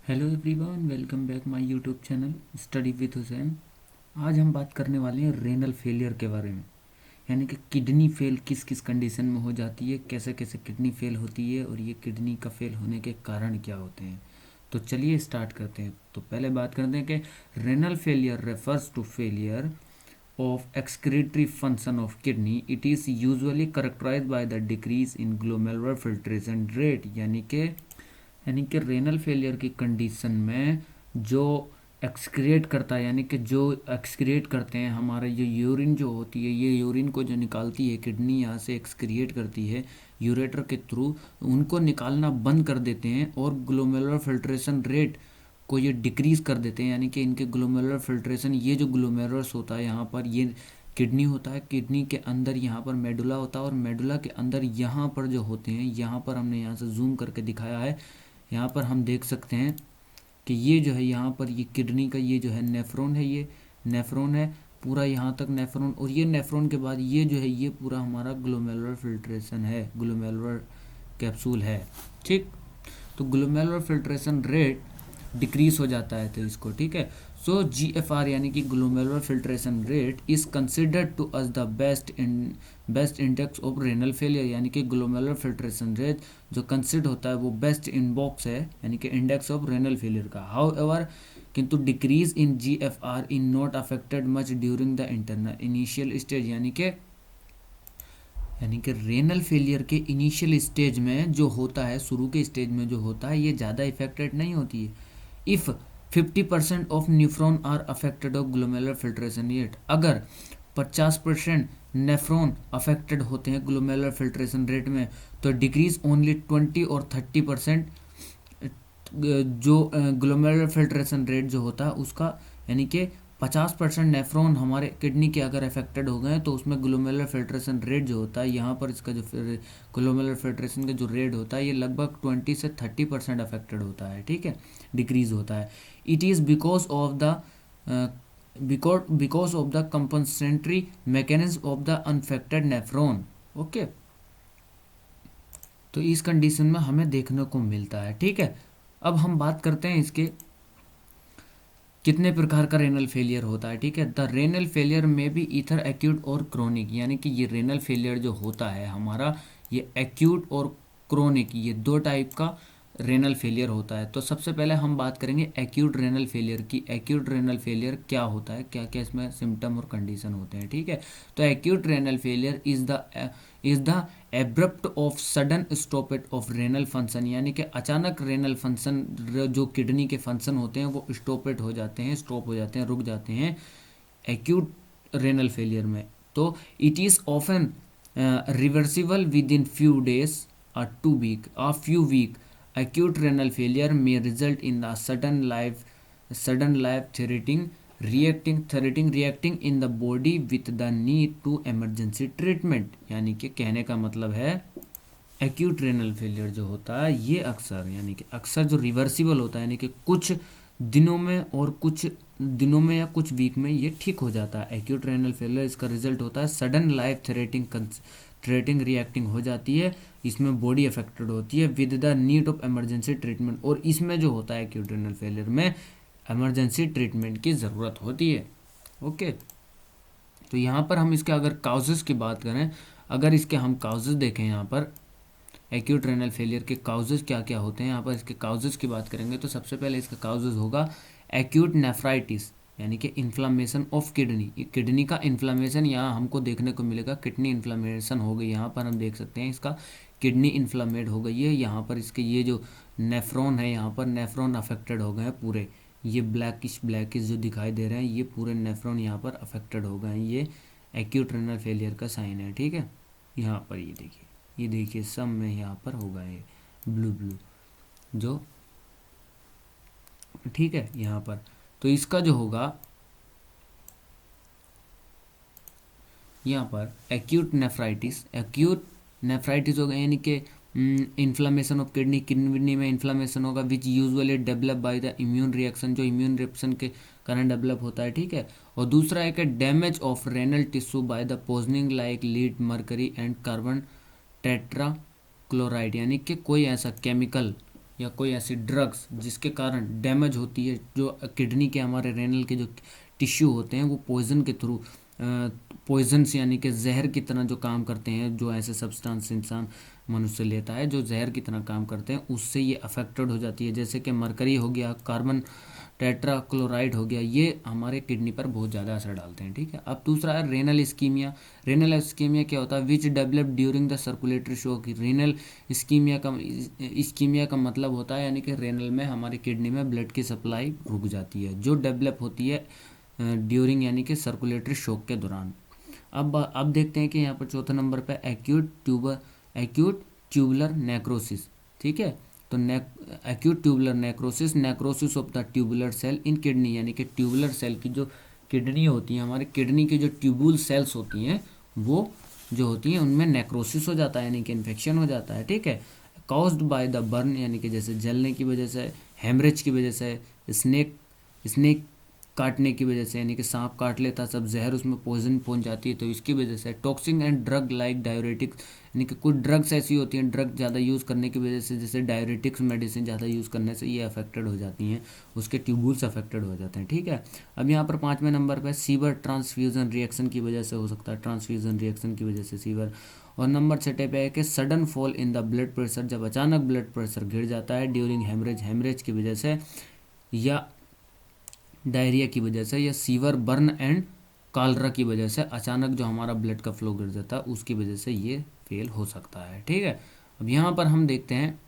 Hello everyone, welcome back my YouTube channel study with Hussain. आज हम बात करने वाले हैं रेनल फेलियर के बारे में, यानी कि किडनी फेल किस किस कंडीशन में हो जाती है, कैसे कैसे किडनी फेल होती है और ये किडनी का फेल होने के कारण क्या होते हैं। तो चलिए स्टार्ट करते हैं। तो पहले बात करते हैं कि renal failure refers to failure of excretory function of kidney. It is usually characterized by the decrease in glomerular filtration rate, यानी कि रेनल फेलियर की कंडीशन में जो एक्सक्रिएट करता है, यानी कि जो एक्सक्रिएट करते हैं हमारा ये यूरिन जो होती है, ये यूरिन को जो निकालती है किडनी यहाँ से एक्सक्रिएट करती है यूरेटर के थ्रू, उनको निकालना बंद कर देते हैं और ग्लोमेरुलर फिल्ट्रेशन रेट को ये डिक्रीज कर देते हैं। यानी कि इनके ग्लोमेरुलर फिल्ट्रेशन, ये जो ग्लोमेरुलस होता है यहाँ पर, ये किडनी होता है, किडनी के अंदर यहाँ पर मेडुला होता है और मेडुला के अंदर यहाँ पर जो होते हैं, यहाँ पर हमने यहाँ से जूम करके दिखाया है, यहाँ पर हम देख सकते हैं कि ये जो है यहाँ पर ये किडनी का ये जो है नेफ्रॉन है, ये नेफ्रॉन है पूरा यहाँ तक नेफ्रॉन, और ये नेफ्रॉन के बाद ये जो है ये पूरा हमारा ग्लोमेरुलर फिल्ट्रेशन है, ग्लोमेरुलर कैप्सूल है। ठीक, तो ग्लोमेरुलर फिल्ट्रेशन रेट डिक्रीज हो जाता है तो इसको, ठीक है। सो GFR यानी कि glomerular filtration rate is considered to as the best index of renal failure, यानी कि ग्लोमेरुलर फिल्ट्रेशन रेट जो कंसिडर होता है वो बेस्ट इनबॉक्स है, यानी कि इंडेक्स ऑफ रेनल फेलियर का। हाउ एवर, किंतु decrease in GFR in not affected much during the internal initial stage, यानी कि रेनल फेलियर के इनिशियल स्टेज में जो होता है, शुरू के स्टेज में जो होता है, ये ज़्यादा इफेक्टेड नहीं होती है। If 50% of nephron are affected of glomerular filtration rate, अगर 50% नेफ्रॉन अफेक्टेड होते हैं ग्लोमेरुलर फिल्ट्रेशन रेट में, तो डिक्रीज ओनली 20 और 30% जो ग्लोमेरुलर फिल्ट्रेशन रेट जो होता है उसका, यानी कि 50% नेफ्रॉन हमारे किडनी के अगर अफेक्टेड हो गए तो उसमें ग्लोमेरुलर फिल्ट्रेशन रेट जो होता है, यहाँ पर इसका जो ग्लोमेरुलर फिल्ट्रेशन का जो रेट होता है ये लगभग 20 से 30% अफेक्टेड होता है, ठीक है, डिक्रीज होता है। It is because of the compensatory mechanism of the unaffected nephron. Okay, तो इस कंडीशन में हमें देखने को मिलता है, ठीक है। अब हम बात करते हैं इसके कितने प्रकार का रेनल फेलियर होता है, ठीक है। द रेनल फेलियर में भी ईथर एक्यूट और क्रोनिक, यानी कि ये रेनल फेलियर जो होता है हमारा, ये एक्यूट और क्रोनिक, ये दो टाइप का रेनल फेलियर होता है। तो सबसे पहले हम बात करेंगे एक्यूट रेनल फेलियर की। एक्यूट रेनल फेलियर क्या होता है, क्या क्या इसमें सिम्टम और कंडीशन होते हैं, ठीक है। तो acute renal failure is the abrupt of sudden stoppage of renal function, यानी कि अचानक रेनल फंक्शन जो किडनी के फंक्शन होते हैं वो स्टॉपेज हो जाते हैं, स्टॉप हो जाते हैं, रुक जाते हैं एक्यूट रेनल फेलियर में। तो it is often reversible with in few days or 2 week or few week. Acute renal failure may result in the sudden life reacting in the body with the need to emergency treatment। यानी कि कहने का मतलब है acute renal failure जो होता है ये अक्सर, यानी कि अक्सर जो रिवर्सिबल होता है, यानी कि कुछ दिनों में और कुछ दिनों में या कुछ वीक में ये ठीक हो जाता है। एक्यूट रेनल फेलियर इसका रिजल्ट होता है सडन लाइफ थ्रेटिंग रिएक्टिंग हो जाती है, इसमें बॉडी अफेक्टेड होती है with the need of emergency treatment, और इसमें जो होता है एक्यूट रेनल फेलियर में इमरजेंसी ट्रीटमेंट की ज़रूरत होती है। ओके, तो यहाँ पर हम इसके अगर काउजेस की बात करें, अगर इसके हम काउजेस देखें, यहाँ पर एक्यूट रेनल फेलियर के काउजेस क्या क्या होते हैं, यहाँ पर इसके काउजेस की बात करेंगे तो सबसे पहले इसका काउजेस होगा एक्यूट नेफ्राइटिस, यानी कि इन्फ्लामेशन ऑफ किडनी। किडनी का इन्फ्लामेशन यहाँ हमको देखने को मिलेगा, किडनी इन्फ्लामेशन हो गई, यहाँ पर हम देख सकते हैं इसका किडनी इन्फ्लामेड हो गई है। यहाँ पर इसके ये जो नेफ्रॉन है, यहाँ पर नेफ्रॉन अफेक्टेड हो गए हैं पूरे, ये ब्लैकिश जो दिखाई दे रहे हैं ये पूरे नेफ्रॉन यहाँ पर अफेक्टेड हो गए हैं, ये एक्यूट रेनल फेलियर का साइन है, ठीक है। यहाँ पर ये देखिए सब में यहाँ पर होगा ये ब्लू जो, ठीक है, यहाँ पर। तो इसका जो होगा यहाँ पर एक्यूट नेफ्राइटिस होगा, यानी कि इन्फ्लामेशन ऑफ किडनी में इन्फ्लामेशन होगा विच usually develop by the immune reaction, जो इम्यून रिएक्शन के कारण डेवलप होता है, ठीक है। और दूसरा है कि damage of renal tissue by the poisoning like lead mercury and carbon tetra chloride, यानी कि कोई ऐसा केमिकल या कोई ऐसी ड्रग्स जिसके कारण डैमेज होती है जो किडनी के हमारे रेनल के जो टिश्यू होते हैं वो पॉइजन के थ्रू, पॉइजन्स यानी कि जहर की तरह जो काम करते हैं, जो ऐसे सब्सटेंस इंसान मनुष्य लेता है जो जहर की तरह काम करते हैं, उससे ये अफेक्टेड हो जाती है। जैसे कि मरकरी हो गया, कार्बन टेट्राक्लोराइड हो गया, ये हमारे किडनी पर बहुत ज़्यादा असर डालते हैं। ठीक है। अब दूसरा है रेनल इस्कीमिया। रेनल इस्कीमिया क्या होता है? Which develop during the circulatory shock. Renal ischaemia का मतलब होता है यानी कि रेनल में हमारी किडनी में ब्लड की सप्लाई रुक जाती है, जो डेवलप होती है ड्यूरिंग यानी कि सर्कुलेटरी शॉक के दौरान। अब देखते हैं कि यहाँ पर चौथे नंबर पे एक्यूट ट्यूबुलर नेक्रोसिस। ठीक है। तो acute tubular necrosis, necrosis of the tubular cell in kidney, यानी कि ट्यूबुलर सेल की जो किडनी होती है, हमारे किडनी की जो ट्यूबुल सेल्स होती हैं वो जो होती हैं उनमें नेक्रोसिस हो जाता है यानी कि इन्फेक्शन हो जाता है। ठीक है। कॉज्ड बाय द बर्न यानी कि जैसे जलने की वजह से, हेमरेज की वजह से, स्नेक काटने की वजह से, यानी कि सांप काट लेता सब जहर उसमें पॉइजन पहुंच जाती है तो इसकी वजह से, toxin and drug like diuretics, यानी कि कुछ ड्रग्स ऐसी होती हैं, ड्रग ज़्यादा यूज़ करने की वजह से, जैसे डायरेटिक्स मेडिसिन ज़्यादा यूज़ करने से ये अफेक्टेड हो जाती हैं, उसके ट्यूबुल्स अफेक्टेड हो जाते हैं। ठीक है। अब यहाँ पर 5वें नंबर पर सीवर ट्रांसफ्यूजन रिएक्शन की वजह से हो सकता है, ट्रांसफ्यूजन रिएक्शन की वजह से सीवर। और नंबर 6 पे है कि sudden fall in the blood pressure, जब अचानक ब्लड प्रेशर गिर जाता है ड्यूरिंग हेमरेज की वजह से, या डायरिया की वजह से, या सीवर बर्न एंड कालरा की वजह से, अचानक जो हमारा ब्लड का फ्लो गिर जाता है उसकी वजह से ये फेल हो सकता है। ठीक है। अब यहाँ पर हम देखते हैं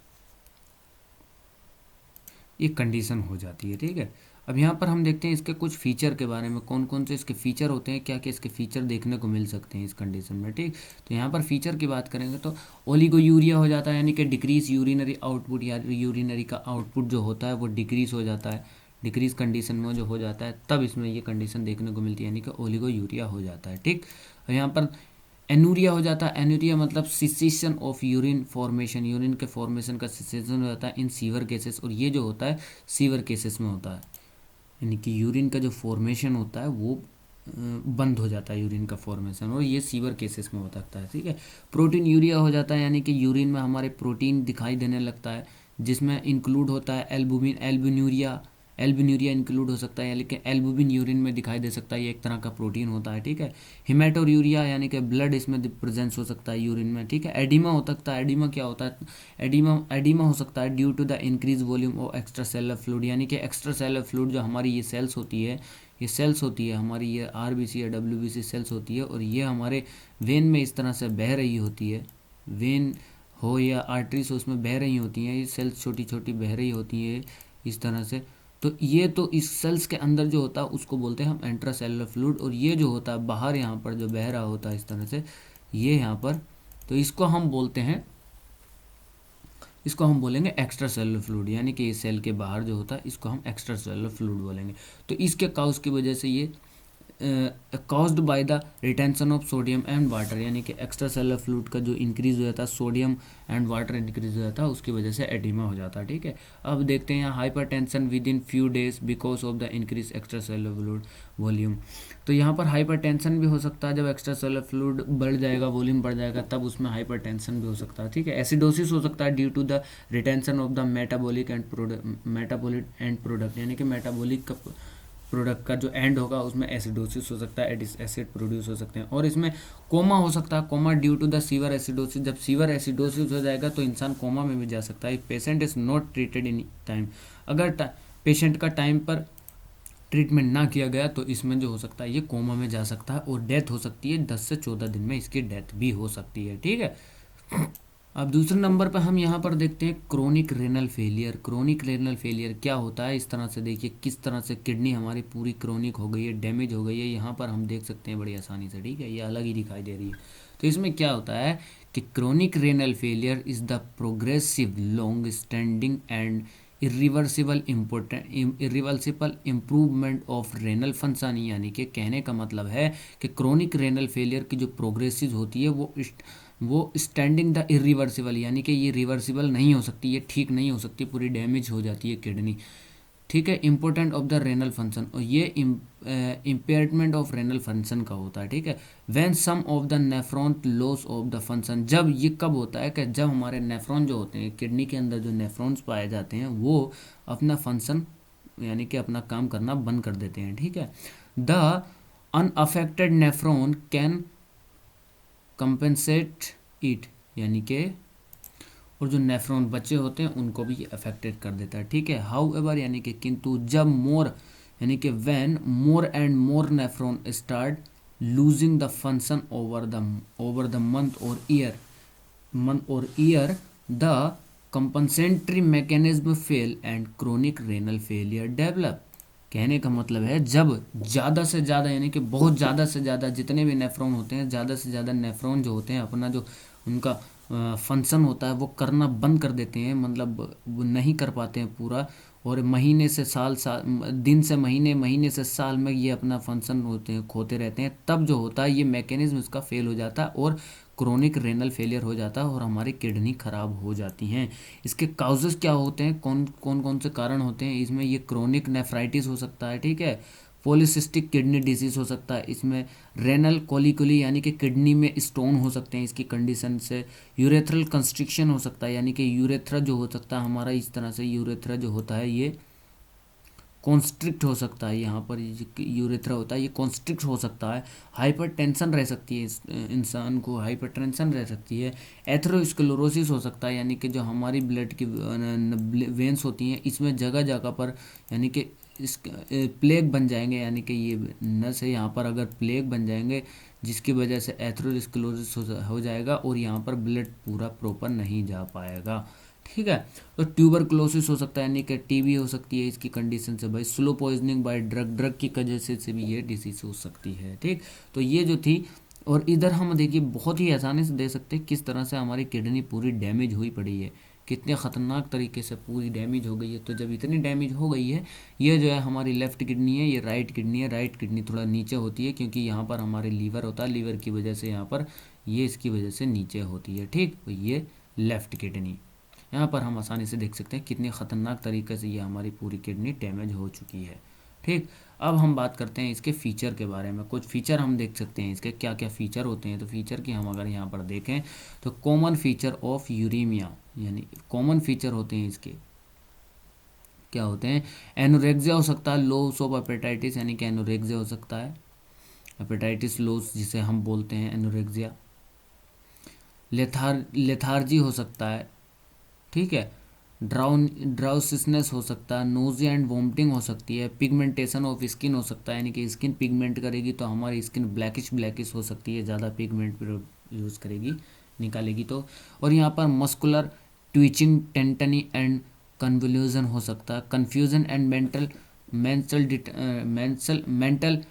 ये कंडीशन हो जाती है। ठीक है। अब यहाँ पर हम देखते हैं इसके कुछ फीचर के बारे में, कौन कौन से इसके फीचर होते हैं, क्या क्या इसके फीचर देखने को मिल सकते हैं इस कंडीशन में। ठीक। तो यहाँ पर फीचर की बात करेंगे तो ओलिगोयूरिया हो जाता है, यानी कि डिक्रीज यूरिनरी आउटपुट, या यूरिनरी का आउटपुट जो होता है वो डिक्रीज हो जाता है, डिक्रीज कंडीशन में जो हो जाता है तब इसमें ये कंडीशन देखने को मिलती है, यानी कि ओलिगोयूरिया हो जाता है। ठीक। और यहाँ पर एनूरिया हो जाता है। एनूरिया मतलब cessation of urine formation, urine के फॉर्मेशन का सिसेशन हो जाता है इन सीवर केसेस, और ये जो होता है सीवर केसेस में होता है, यानी कि यूरिन का जो फॉर्मेशन होता है वो बंद हो जाता है, यूरिन का फॉर्मेशन, और ये सीवर केसेस में हो सकता है। ठीक है। प्रोटीन यूरिया हो जाता है, यानी कि यूरिन में हमारे प्रोटीन दिखाई देने लगता है, जिसमें इंक्लूड होता है एल्बुमिन, एल्बुन्यूरिया इंक्लूड हो सकता है, लेकिन एल्बुमिन यूरिन में दिखाई दे सकता है, ये एक तरह का प्रोटीन होता है। ठीक है। हिमेटोयूरिया यानी कि ब्लड इसमें प्रेजेंस हो सकता है यूरिन में। ठीक है। एडिमा हो सकता है। एडिमा क्या होता है? एडिमा हो सकता है due to the increase volume of extra cellular fluid, यानी कि एक्स्ट्रा सेलर फ्लूइड जो हमारी ये सेल्स होती है, ये सेल्स होती है हमारी, ये आरबीसी या डब्ल्यूबीसी सेल्स होती है, और ये हमारे वेन में इस तरह से बह रही होती है, वेन हो या आर्टरीज हो उसमें बह रही होती हैं, ये सेल्स छोटी छोटी बह रही होती है इस तरह से। तो ये तो इस सेल्स के अंदर जो होता है उसको बोलते हैं हम इंट्रा सेलुलर फ्लूइड, और ये जो होता है बाहर यहाँ पर जो बह रहा होता है इस तरह से, ये यहाँ पर, तो इसको हम बोलते हैं, इसको हम बोलेंगे एक्स्ट्रा सेलुलर फ्लूइड, यानी कि ये सेल के बाहर जो होता है इसको हम एक्स्ट्रा सेलुलर फ्लूइड बोलेंगे। तो इसके काउज की वजह से ये caused by the retention of sodium and water, यानी कि एक्स्ट्रा सेलुलर फ्लूइड का जो इंक्रीज हो जाता है, सोडियम एंड वाटर इंक्रीज हो जाता है, उसकी वजह से एडिमा हो जाता है। ठीक है। अब देखते हैं यहाँ hypertension with in few days because of the increase extra cellular fluid volume. तो यहाँ पर हाइपरटेंशन भी हो सकता है, जब एक्स्ट्रा सेलुलर फ्लूइड बढ़ जाएगा, वॉल्यूम बढ़ जाएगा, तब उसमें हाइपरटेंशन भी हो सकता है। ठीक है। एसिडोसिस हो सकता है due to the retention of the metabolic end product, यानी कि मेटाबॉलिक का प्रोडक्ट का जो एंड होगा उसमें एसिडोसिस हो सकता है, एसिड प्रोड्यूस हो सकते हैं, और इसमें कोमा हो सकता है, coma due to the severe acidosis. जब सीवर एसिडोसिस हो जाएगा तो इंसान कोमा में भी जा सकता है, patient is not treated in time. अगर पेशेंट का टाइम पर ट्रीटमेंट ना किया गया तो इसमें जो हो सकता है ये कोमा में जा सकता है, और डेथ हो सकती है 10 से 14 दिन में इसकी डेथ भी हो सकती है। ठीक है। अब दूसरे नंबर पर हम यहाँ पर देखते हैं chronic renal failure. Chronic renal failure क्या होता है? इस तरह से देखिए किस तरह से किडनी हमारी पूरी क्रोनिक हो गई है, डैमेज हो गई है, यहाँ पर हम देख सकते हैं बड़ी आसानी से। ठीक है। ये अलग ही दिखाई दे रही है। तो इसमें क्या होता है कि chronic renal failure is the progressive long standing and irreversible improvement of renal function, यानी कि कहने का मतलब है कि क्रोनिक रेनल फेलियर की जो प्रोग्रेसिव होती है वो स्टैंडिंग द इरिवर्सिबल, यानी कि ये रिवर्सिबल नहीं हो सकती, ये ठीक नहीं हो सकती, पूरी डैमेज हो जाती है किडनी। ठीक है, important of the renal function, और ये इम्पेयरमेंट ऑफ रेनल फंक्शन का होता है। ठीक है, when some of the nephron loss of the function, जब ये कब होता है कि जब हमारे नेफ्रॉन जो होते हैं, किडनी के अंदर जो नेफ्रॉन्स पाए जाते हैं वो अपना फंक्शन यानी कि अपना काम करना बंद कर देते हैं। ठीक है, the unaffected nephron can compensate it, यानी कि और जो नेफ्रॉन बचे होते हैं उनको भी अफेक्टेड कर देता है। ठीक है, हाउ एवर यानी कि किंतु, जब मोर यानी कि when more and more nephron start losing the function over the month और year the compensatory mechanism fail and chronic renal failure develop. कहने का मतलब है जब ज़्यादा से ज़्यादा यानी कि बहुत ज़्यादा से ज़्यादा जितने भी नेफ्रॉन होते हैं, ज़्यादा से ज़्यादा नेफ्रॉन जो होते हैं अपना जो उनका फंक्शन होता है वो करना बंद कर देते हैं, मतलब वो नहीं कर पाते हैं पूरा, और महीने से साल दिन से महीने, महीने से साल में ये अपना फंक्शन होते हैं खोते रहते हैं, तब जो होता है ये मैकेनिज्म इसका फेल हो जाता है और क्रोनिक रेनल फेलियर हो जाता है और हमारी किडनी खराब हो जाती हैं। इसके काउजेस क्या होते हैं, कौन से कारण होते हैं इसमें? ये क्रोनिक नेफ्राइटिस हो सकता है। ठीक है, पॉलीसिस्टिक किडनी डिजीज हो सकता है, इसमें रेनल कोलिकुली यानी कि किडनी में स्टोन हो सकते हैं इसकी कंडीशन से, यूरेथ्रल कंस्ट्रिक्शन हो सकता है यानी कि यूरेथ्रा जो हो सकता है हमारा, इस तरह से यूरेथ्रा जो होता है ये कॉन्स्ट्रिक्ट हो सकता है, यहाँ पर यूरेथ्रा होता है ये कॉन्स्ट्रिक्ट हो सकता है, हाइपरटेंशन रह सकती है, इंसान को हाइपरटेंशन रह सकती है, एथेरोस्क्लेरोसिस हो सकता है यानी कि जो हमारी ब्लड की वेंस होती हैं इसमें जगह जगह पर यानी कि इस प्लेग बन जाएंगे, यानी कि ये नस है यहाँ पर अगर प्लेग बन जाएंगे जिसकी वजह से एथेरोस्क्लेरोसिस हो जाएगा और यहाँ पर ब्लड पूरा प्रॉपर नहीं जा पाएगा। ठीक है, तो ट्यूबरक्लोसिस हो सकता है यानी कि टीबी हो सकती है इसकी कंडीशन से भाई, स्लो पॉइजनिंग बाय ड्रग की वजह से भी ये डिसीज हो सकती है। ठीक, तो ये जो थी, और इधर हम देखिए बहुत ही आसानी से देख सकते हैं किस तरह से हमारी किडनी पूरी डैमेज हुई पड़ी है, कितने ख़तरनाक तरीके से पूरी डैमेज हो गई है। तो जब इतनी डैमेज हो गई है, ये जो है हमारी लेफ़्ट किडनी है, ये राइट किडनी है, राइट किडनी थोड़ा नीचे होती है क्योंकि यहाँ पर हमारे लीवर होता है, लीवर की वजह से यहाँ पर ये इसकी वजह से नीचे होती है। ठीक, तो ये लेफ़्ट किडनी, यहाँ पर हम आसानी से देख सकते हैं कितनी ख़तरनाक तरीके से ये हमारी पूरी किडनी डैमेज हो चुकी है। ठीक, अब हम बात करते हैं इसके फ़ीचर के बारे में। कुछ फ़ीचर हम देख सकते हैं इसके क्या क्या फ़ीचर होते हैं। तो फ़ीचर की हम अगर यहाँ पर देखें तो कॉमन फ़ीचर ऑफ यूरेमिया, यानी कॉमन फ़ीचर होते हैं इसके क्या होते हैं? एनोरेक्सिया हो सकता है, लॉस ऑफ हेपेटाइटिस यानी कि एनोरेक्सिया हो सकता है, हेपेटाइटिस लॉस जिसे हम बोलते हैं एनोरेक्सिया, लेथार्जी हो सकता है। ठीक है, ड्राउसिसनेस हो सकता है, नोजिया एंड वॉमिटिंग हो सकती है, पिगमेंटेशन ऑफ स्किन हो सकता है यानी कि स्किन पिगमेंट करेगी तो हमारी स्किन ब्लैकिश हो सकती है, ज़्यादा पिगमेंट यूज़ करेगी निकालेगी तो, और यहाँ पर मस्कुलर ट्विचिंग, टेंटनी एंड कन्वल्यूजन हो सकता है, कन्फ्यूजन एंड मेंटल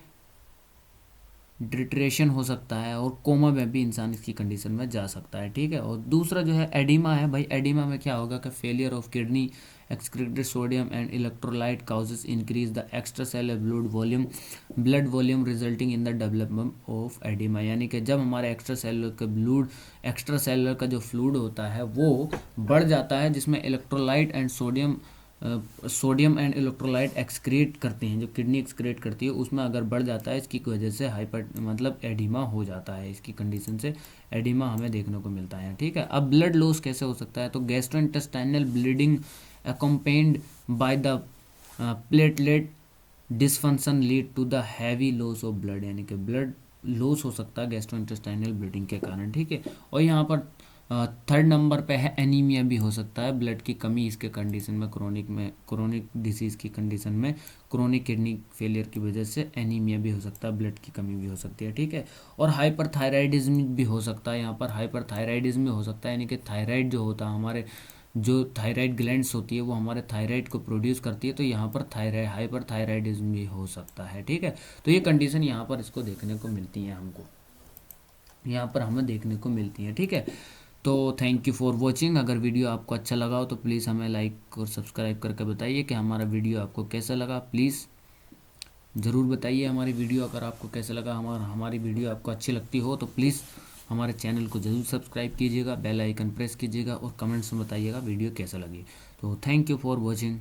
डिट्रेशन हो सकता है, और कोमा में भी इंसान इसकी कंडीशन में जा सकता है। ठीक है, और दूसरा जो है एडिमा है भाई, एडिमा में क्या होगा कि failure of kidney excreted sodium and electrolyte causes increase the extra cellular blood volume resulting in the development of oedema, यानी कि जब हमारे एक्स्ट्रा सेलुलर का जो फ्लूइड होता है वो बढ़ जाता है जिसमें electrolyte and sodium and electrolyte excrete करते हैं, जो किडनी एक्सक्रीट करती है उसमें अगर बढ़ जाता है इसकी वजह से मतलब एडिमा हो जाता है, इसकी कंडीशन से एडिमा हमें देखने को मिलता है। ठीक है, अब ब्लड लॉस कैसे हो सकता है? तो gastrointestinal bleeding accompanied by the platelet dysfunction lead to the heavy loss of blood, यानी कि ब्लड लॉस हो सकता है गैस्ट्रोइंटेस्टाइनल ब्लीडिंग के कारण। ठीक है, और यहाँ पर थर्ड नंबर पे है एनीमिया भी हो सकता है, ब्लड की कमी इसके कंडीशन में, क्रोनिक डिसीज़ की कंडीशन में, क्रोनिक किडनी फेलियर की वजह से एनीमिया भी हो सकता है, ब्लड की कमी भी हो सकती है। ठीक है, और हाइपरथायराइडिज्म भी हो सकता है, यहाँ पर हाइपरथायराइडिज्म भी हो सकता है यानी कि थायराइड जो होता है हमारे जो थायराइड ग्लैंड्स होती है वो हमारे थायराइड को प्रोड्यूस करती है, तो यहाँ पर हाइपरथायराइडिज्म भी हो सकता है। ठीक है, तो ये कंडीशन यहाँ पर इसको देखने को मिलती हैं, हमको यहाँ पर हमें देखने को मिलती हैं। ठीक है, तो थैंक यू फॉर वॉचिंग। अगर वीडियो आपको अच्छा लगा हो तो प्लीज़ हमें लाइक और सब्सक्राइब करके बताइए कि हमारा वीडियो आपको कैसा लगा। प्लीज़ ज़रूर बताइए हमारी वीडियो अगर आपको कैसा लगा, हमारी वीडियो आपको अच्छी लगती हो तो प्लीज़ हमारे चैनल को ज़रूर सब्सक्राइब कीजिएगा, बेल आइकन प्रेस कीजिएगा और कमेंट्स में बताइएगा वीडियो कैसा लगी। तो थैंक यू फॉर वॉचिंग।